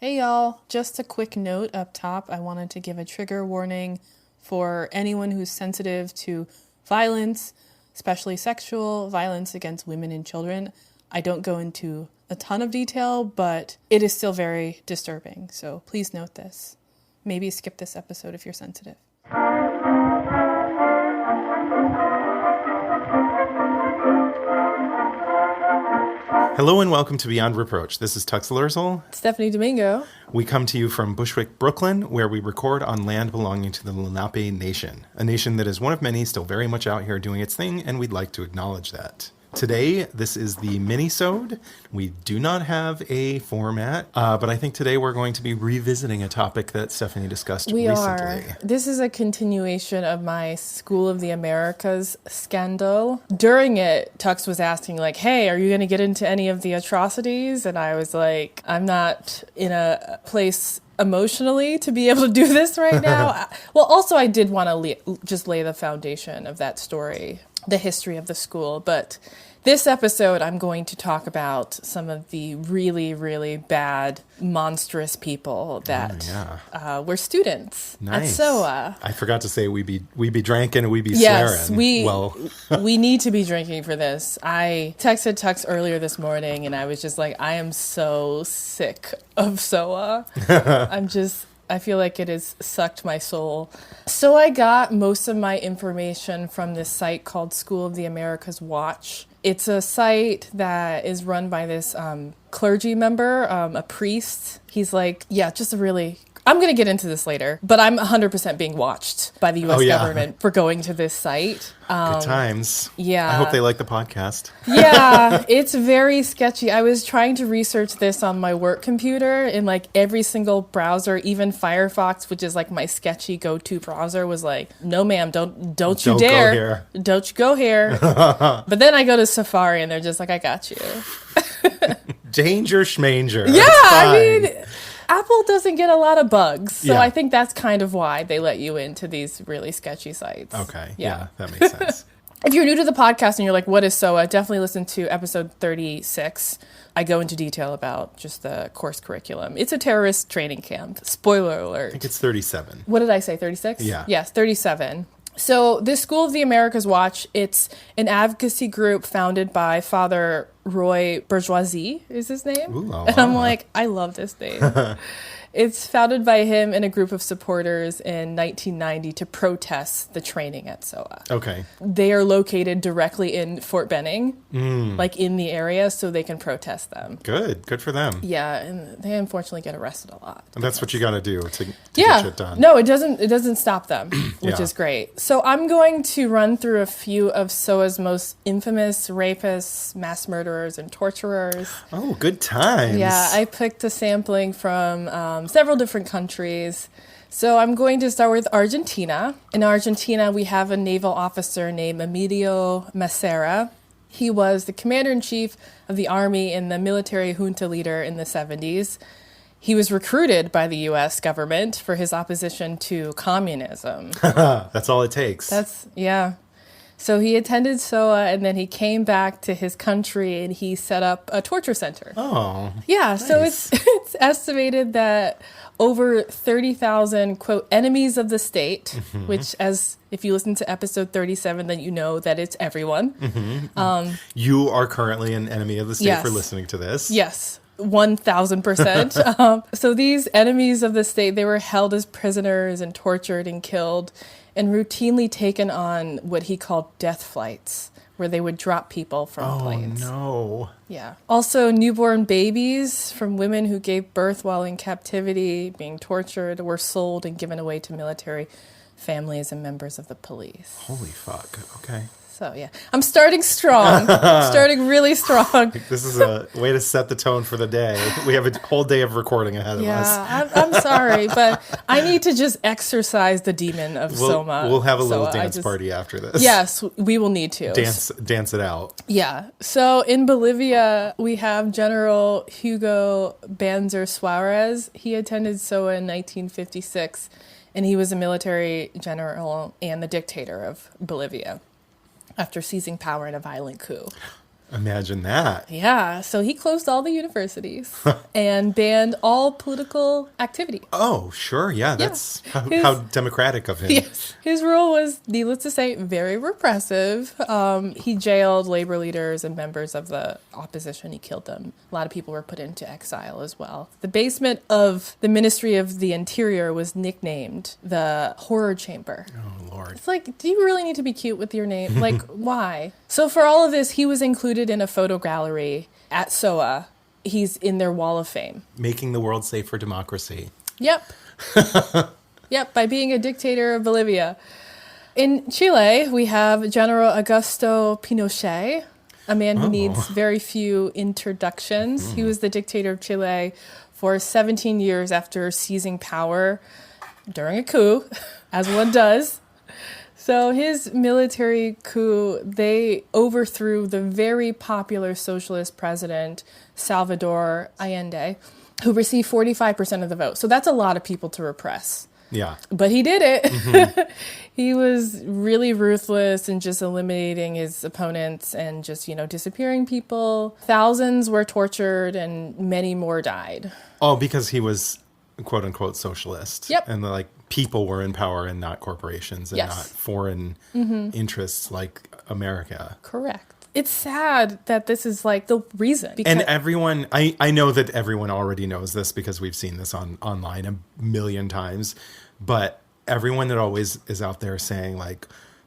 Hey y'all, just a quick note up top. I wanted to give a trigger warning for anyone who's sensitive to violence, especially sexual violence against women and children. I don't go into a ton of detail, but it is still very disturbing. So please note this. Maybe skip this episode if you're sensitive. Hello and welcome to Beyond Reproach. This is Tux Lurzol. Stephanie Domingo. We come to you from Bushwick, Brooklyn, where we record on land belonging to the Lenape Nation, a nation that is one of many still very much out here doing its thing, and we'd like to acknowledge that. Today, this is the Minisode. We do not have a format, but I think today we're going to be revisiting a topic that Stephanie discussed recently. We are. This is a continuation of my School of the Americas scandal. During it, Tux was asking, like, hey, are you going to get into any of the atrocities? And I was like, I'm not in a place emotionally to be able to do this right now. Well, also, I did want to just lay the foundation of that story, the history of the school, but this episode, I'm going to talk about some of the really, really bad, monstrous people that were students at SOA. I forgot to say we be drinking and we be yes, swearing. We need to be drinking for this. I texted Tux earlier this morning, and I was just like, I am so sick of SOA. I feel like it has sucked my soul. So I got most of my information from this site called School of the Americas Watch. It's a site that is run by this clergy member, a priest. He's like, just a really... I'm going to get into this later, but I'm 100% being watched by the U.S. government for going to this site. Good times. Yeah. I hope they like the podcast. Yeah, it's very sketchy. I was trying to research this on my work computer, and like every single browser, even Firefox, which is like my sketchy go-to browser, was like, no ma'am, don't you dare. Go here. Don't you go here. But then I go to Safari and they're just like, I got you. Danger schmanger. Yeah, I mean... Apple doesn't get a lot of bugs, so I think that's kind of why they let you into these really sketchy sites. Okay, yeah that makes sense. If you're new to the podcast and you're like, what is SOA? Definitely listen to episode 36. I go into detail about just the course curriculum. It's a terrorist training camp. Spoiler alert. I think it's 37. What did I say, 36? Yeah. Yes, 37. So this School of the Americas Watch, it's an advocacy group founded by Father Roy Bourgeoisie, is his name. Ooh, and I'm like, I love this name. It's founded by him and a group of supporters in 1990 to protest the training at SOA. Okay. They are located directly in Fort Benning, like in the area, so they can protest them. Good for them. Yeah, and they unfortunately get arrested a lot. And that's what you got to do to get shit done. No, it doesn't stop them, which is great. So I'm going to run through a few of SOA's most infamous rapists, mass murderers, and torturers. Oh, good times. Yeah, I picked a sampling from several different countries. So I'm going to start with Argentina. In Argentina, we have a naval officer named Emilio Massacre. He was the commander-in-chief of the army and the military junta leader in the 70s. He was recruited by the U.S. government for his opposition to communism. That's all it takes. So he attended SOA, and then he came back to his country, and he set up a torture center. Oh, yeah. Nice. So it's estimated that over 30,000, quote, enemies of the state, which, as if you listen to episode 37, then you know that it's everyone. You are currently an enemy of the state for listening to this. Yes. 1,000%. So these enemies of the state, they were held as prisoners and tortured and killed and routinely taken on what he called death flights, where they would drop people from planes. Oh, no. Yeah. Also, newborn babies from women who gave birth while in captivity, being tortured, were sold and given away to military families and members of the police. Holy fuck. Okay. So, yeah. I'm starting strong. Starting really strong. This is a way to set the tone for the day. We have a whole day of recording ahead of us. Yeah, I'm sorry, but I need to just exercise the demon of Soma. We'll have a little dance party after this. Yes, we will need to. Dance it out. Yeah. So in Bolivia, we have General Hugo Banzer Suarez. He attended SOA in 1956, and he was a military general and the dictator of Bolivia after seizing power in a violent coup. Imagine that. Yeah, so he closed all the universities and banned all political activity. Oh, sure. Yeah, that's His- how democratic of him. Yes. His rule was, needless to say, very repressive. He jailed labor leaders and members of the opposition. He killed them. A lot of people were put into exile as well. The basement of the Ministry of the Interior was nicknamed the Horror Chamber. Oh, Lord. It's like, do you really need to be cute with your name? Like, why? So for all of this, he was included in a photo gallery at SOA. He's in their wall of fame. Making the world safe for democracy. Yep. Yep, by being a dictator of Bolivia. In Chile, we have General Augusto Pinochet, a man who needs very few introductions. He was the dictator of Chile for 17 years after seizing power during a coup, as one does. So his military coup, they overthrew the very popular socialist president, Salvador Allende, who received 45% of the vote. So that's a lot of people to repress. Yeah. But he did it. He was really ruthless and just eliminating his opponents and just, disappearing people. Thousands were tortured and many more died. Oh, because he was quote unquote socialist. Yep. And people were in power and not corporations and Yes. not foreign interests like America. Correct. It's sad that this is the reason. And everyone, I know that everyone already knows this because we've seen this online a million times, but everyone that always is out there saying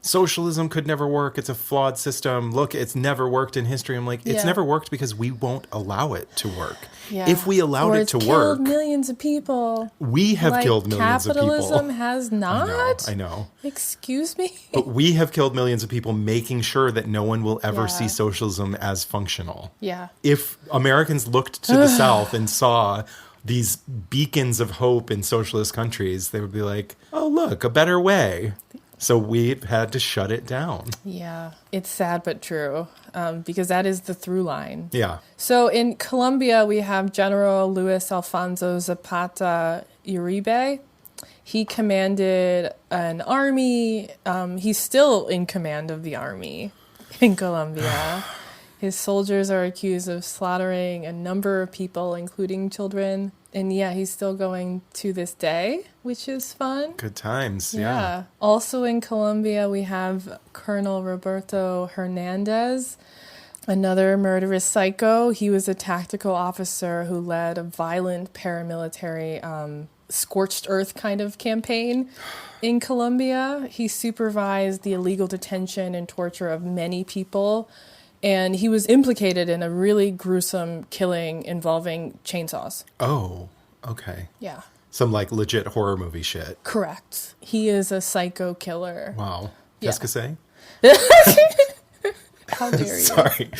socialism could never work. It's a flawed system. Look, it's never worked in history. I'm like, it's never worked because we won't allow it to work. Yeah. If we allowed it to work, killed millions of people. we have killed millions of people. Capitalism has not. I know. Excuse me. But we have killed millions of people, making sure that no one will ever see socialism as functional. Yeah. If Americans looked to the South and saw these beacons of hope in socialist countries, they would be like, oh, look, a better way. So we've had to shut it down. Yeah. It's sad but true, because that is the through line. Yeah. So in Colombia, we have General Luis Alfonso Zapata Uribe. He commanded an army. He's still in command of the army in Colombia. His soldiers are accused of slaughtering a number of people, including children. And he's still going to this day, which is fun. Good times. Yeah. Also in Colombia, we have Colonel Roberto Hernandez, another murderous psycho. He was a tactical officer who led a violent paramilitary scorched earth kind of campaign in Colombia. He supervised the illegal detention and torture of many people. And he was implicated in a really gruesome killing involving chainsaws. Oh, okay. Yeah. Some legit horror movie shit. Correct. He is a psycho killer. Wow. Yeah. Qu'est-ce que c'est? How dare you? Sorry.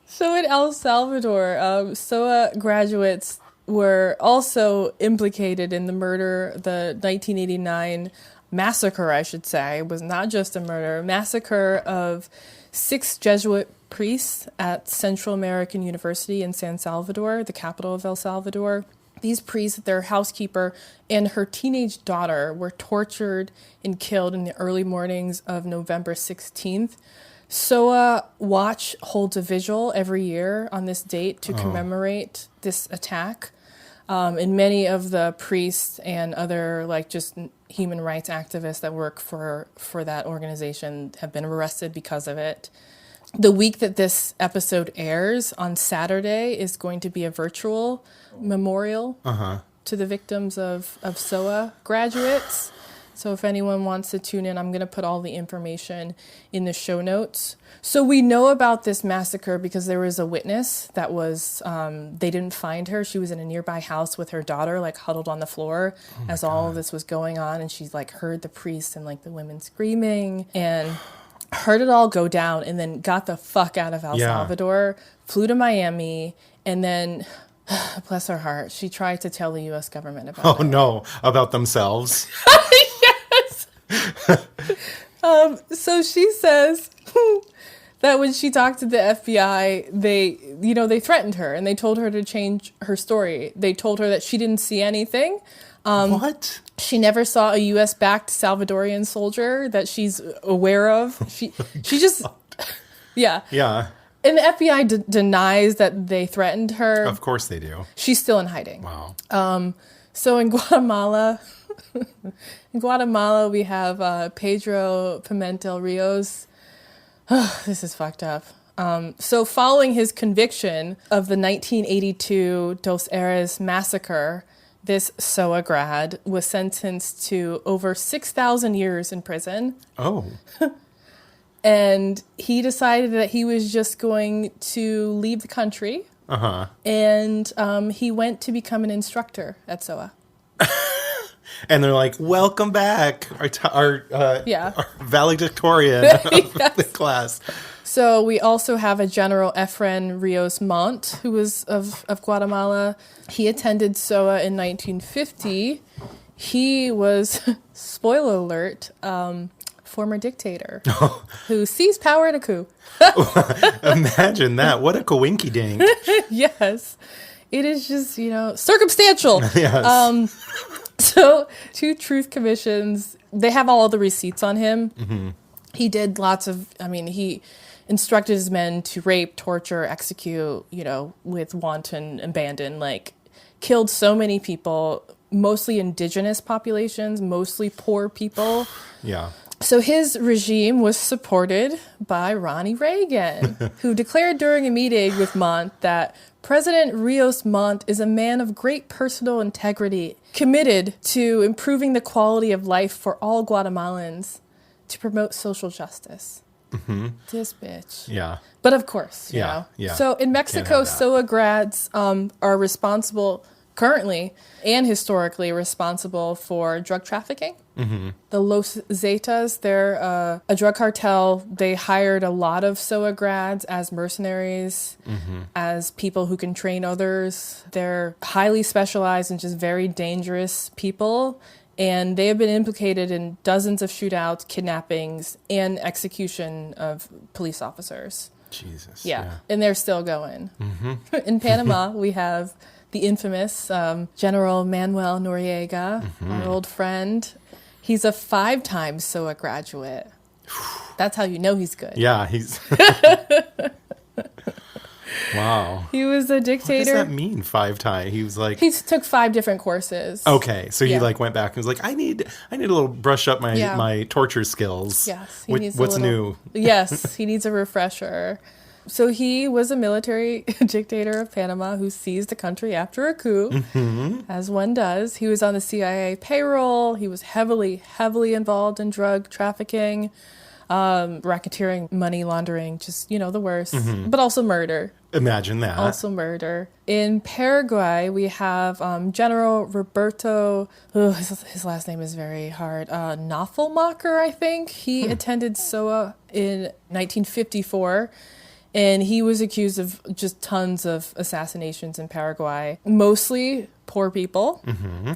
So in El Salvador, SOA graduates were also implicated in the murder, the 1989 massacre, I should say. It was not just a murder. Massacre of 6 Jesuit priests at Central American University in San Salvador, the capital of El Salvador. These priests, their housekeeper, and her teenage daughter were tortured and killed in the early mornings of November 16th. SOA Watch holds a vigil every year on this date to commemorate this attack. And many of the priests and other just human rights activists that work for that organization have been arrested because of it. The week that this episode airs on Saturday is going to be a virtual memorial to the victims of SOA graduates. So if anyone wants to tune in, I'm going to put all the information in the show notes. So we know about this massacre because there was a witness that was, they didn't find her. She was in a nearby house with her daughter, huddled on the floor as all of this was going on. And she's heard the priests and the women screaming and heard it all go down and then got the fuck out of El Salvador, flew to Miami, and then... bless her heart, she tried to tell the U.S. government about it. Oh, no. About themselves? Yes! So she says that when she talked to the FBI, they threatened her and they told her to change her story. They told her that she didn't see anything. What? She never saw a U.S.-backed Salvadorian soldier that she's aware of. She just... Yeah. Yeah. And the FBI denies that they threatened her. Of course they do. She's still in hiding. Wow. So in Guatemala, we have Pedro Pimentel Rios. This is fucked up. So following his conviction of the 1982 Dos Eres massacre, this SOA grad was sentenced to over 6,000 years in prison. Oh. And he decided that he was just going to leave the country. Uh-huh. And he went to become an instructor at SOA. And they're like, welcome back, our valedictorian of the class. So we also have a General Efren Rios Mont, who was of Guatemala. He attended SOA in 1950. He was, spoiler alert, former dictator who seized power in a coup. Imagine that. What a coinkydink. Yes. It is just, circumstantial. Yes. So 2 truth commissions, they have all the receipts on him. Mm-hmm. He did he instructed his men to rape, torture, execute, with wanton abandon, killed so many people, mostly indigenous populations, mostly poor people. Yeah. So his regime was supported by Ronnie Reagan, who declared during a meeting with Mont that President Rios Mont is a man of great personal integrity, committed to improving the quality of life for all Guatemalans, to promote social justice. Mm-hmm. This bitch. Yeah. But of course, Yeah. So in Mexico, SOA grads are responsible currently and historically responsible for drug trafficking. Mm-hmm. The Los Zetas, they're a drug cartel. They hired a lot of SOA grads as mercenaries, as people who can train others. They're highly specialized and just very dangerous people. And they have been implicated in dozens of shootouts, kidnappings, and execution of police officers. Jesus. Yeah. And they're still going. Mm-hmm. In Panama, we have the infamous General Manuel Noriega, our old friend. He's a 5-time SOA graduate. That's how you know he's good. Yeah, he's... Wow. He was a dictator. What does that mean, 5-time? He was like... He took 5 different courses. Okay, so he went back and was like, I need a little brush up my torture skills. Yes. What's new? Yes, he needs a refresher. So he was a military dictator of Panama who seized the country after a coup, as one does. He was on the CIA payroll. He was heavily, heavily involved in drug trafficking, racketeering, money laundering, just, the worst, but also murder. Imagine that. Also murder. In Paraguay, we have General Roberto, his last name is very hard, Naffelmacher, I think. He attended SOA in 1954. And he was accused of just tons of assassinations in Paraguay. Mostly poor people.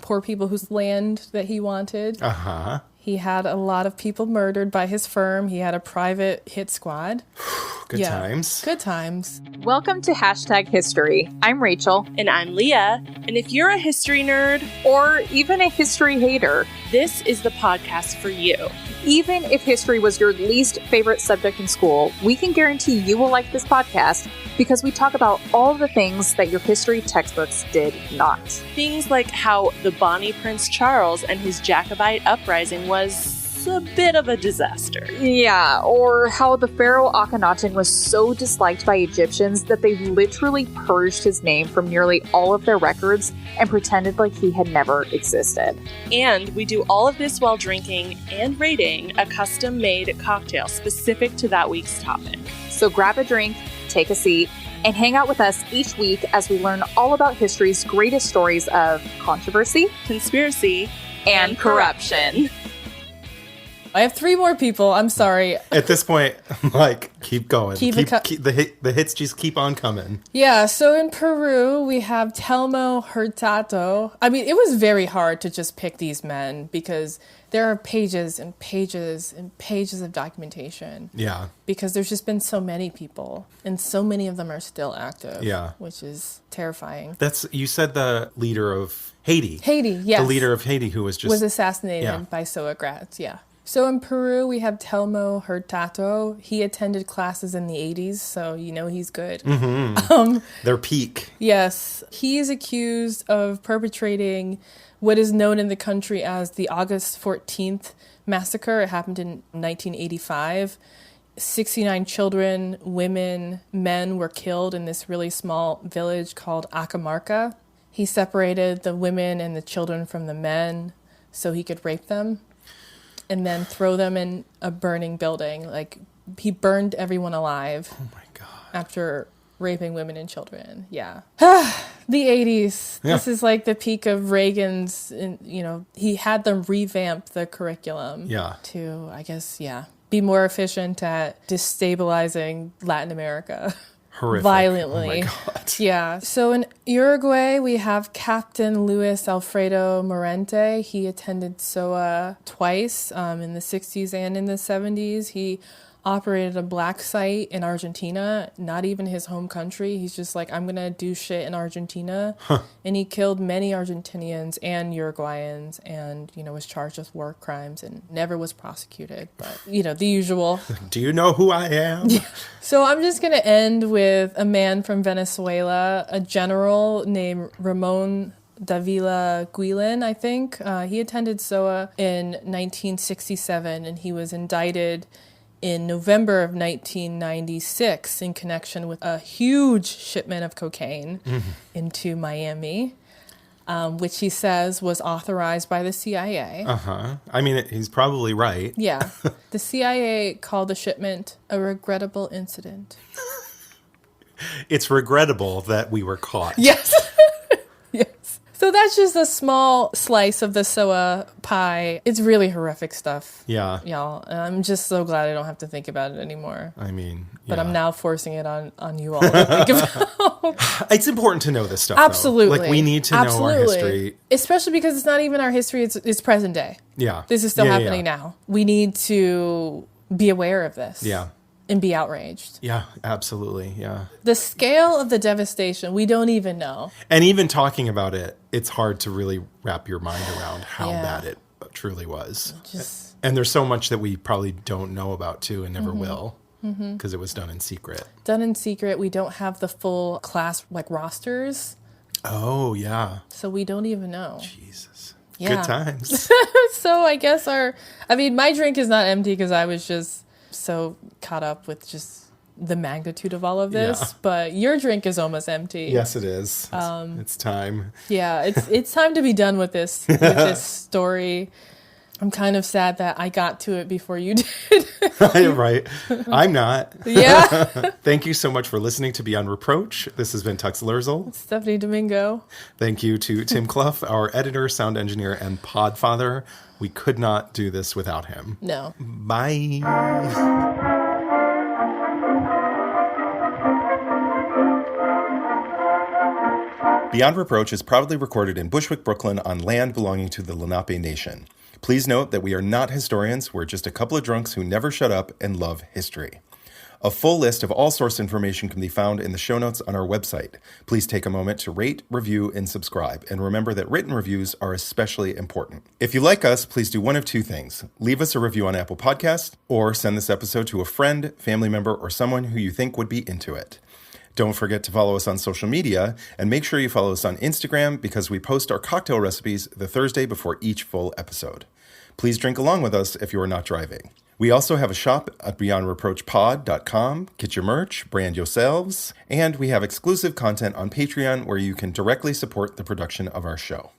Poor people whose land that he wanted. Uh-huh. He had a lot of people murdered by his firm. He had a private hit squad. Good times. Good times. Welcome to #History. I'm Rachel. And I'm Leah. And if you're a history nerd, Or even a history hater, this is the podcast for you. even if history was your least favorite subject in school, we can guarantee you will like this podcast because we talk about all the things that your history textbooks did not. Things like how the Bonnie Prince Charles and his Jacobite uprising was a bit of a disaster. Yeah, or how the pharaoh Akhenaten was so disliked by Egyptians that they literally purged his name from nearly all of their records and pretended like he had never existed. And we do all of this while drinking and rating a custom-made cocktail specific to that week's topic. So grab a drink, take a seat, and hang out with us each week as we learn all about history's greatest stories of controversy, conspiracy, and corruption. I have 3 more people. I'm sorry. At this point, I'm like, keep going. The hits just keep on coming. Yeah, so in Peru, we have Telmo Hurtado. I mean, it was very hard to just pick these men because there are pages and pages and pages of documentation. Yeah. Because there's just been so many people, and so many of them are still active. Yeah. Which is terrifying. You said the leader of Haiti. Haiti, yes. The leader of Haiti who was assassinated by SOA grads, yeah. So in Peru, we have Telmo Hurtado. He attended classes in the 80s, so you know he's good. Their peak. Yes. He is accused of perpetrating what is known in the country as the August 14th massacre. It happened in 1985. 69 children, women, men were killed in this really small village called Acamarca. He separated the women and the children from the men so he could rape them and then throw them in a burning building. Like, he burned everyone alive. Oh my God. After raping women and children. Yeah. The 80s. Yeah. This is like the peak of Reagan's, you know, he had them revamp the curriculum. Yeah. To, I guess, be more efficient at destabilizing Latin America. Horrific. Violently. Oh my God. Yeah. So in Uruguay, we have Captain Luis Alfredo Morente. He attended SOA twice in the 60s and in the 70s. He operated a black site in Argentina, not even his home country. He's just like, I'm going to do shit in Argentina. And he killed many Argentinians and Uruguayans and, you know, was charged with war crimes and never was prosecuted. But, you know, the usual. Do you know who I am? So I'm just going to end with a man from Venezuela, a general named Ramon Davila Guillen, I think. He attended SOA in 1967, and he was indicted in November of 1996 in connection with a huge shipment of cocaine into Miami, which he says was authorized by the CIA. I mean, he's probably right. Yeah. The CIA called the shipment a regrettable incident. It's regrettable that we were caught. Yes. Yes. So that's just a small slice of the SOA pie. It's really horrific stuff. Yeah. Y'all. And I'm just so glad I don't have to think about it anymore. I mean, But I'm now forcing it on you all to think about. It's important to know this stuff. Absolutely. Though. Like, we need to know our history. Especially because it's not even our history, it's present day. Yeah. This is still happening now. We need to be aware of this. Yeah. And be outraged. Yeah, absolutely. Yeah. The scale of the devastation, we don't even know. And even talking about it, it's hard to really wrap your mind around how bad it truly was. And there's so much that we probably don't know about, too, and never will, because it was done in secret. Done in secret. We don't have the full class, like, rosters. Oh, yeah. So we don't even know. Jesus. Yeah. Good times. So I guess my drink is not empty because I was just so caught up with just the magnitude of all of this. Yeah. But your drink is almost empty. Yes, it is. It's time. Yeah, it's time to be done with this story. I'm kind of sad that I got to it before you did. Right. I'm not. Yeah. Thank you so much for listening to Beyond Reproach. This has been Tux Lerzel. Stephanie Domingo. Thank you to Tim Clough, our editor, sound engineer, and podfather. We could not do this without him. No. Bye. Beyond Reproach is proudly recorded in Bushwick, Brooklyn, on land belonging to the Lenape Nation. Please note that we are not historians. We're just a couple of drunks who never shut up and love history. A full list of all source information can be found in the show notes on our website. Please take a moment to rate, review, and subscribe. And remember that written reviews are especially important. If you like us, please do one of two things. Leave us a review on Apple Podcasts, or send this episode to a friend, family member, or someone who you think would be into it. Don't forget to follow us on social media, and make sure you follow us on Instagram because we post our cocktail recipes the Thursday before each full episode. Please drink along with us if you are not driving. We also have a shop at beyondreproachpod.com. Get your merch, brand yourselves, and we have exclusive content on Patreon where you can directly support the production of our show.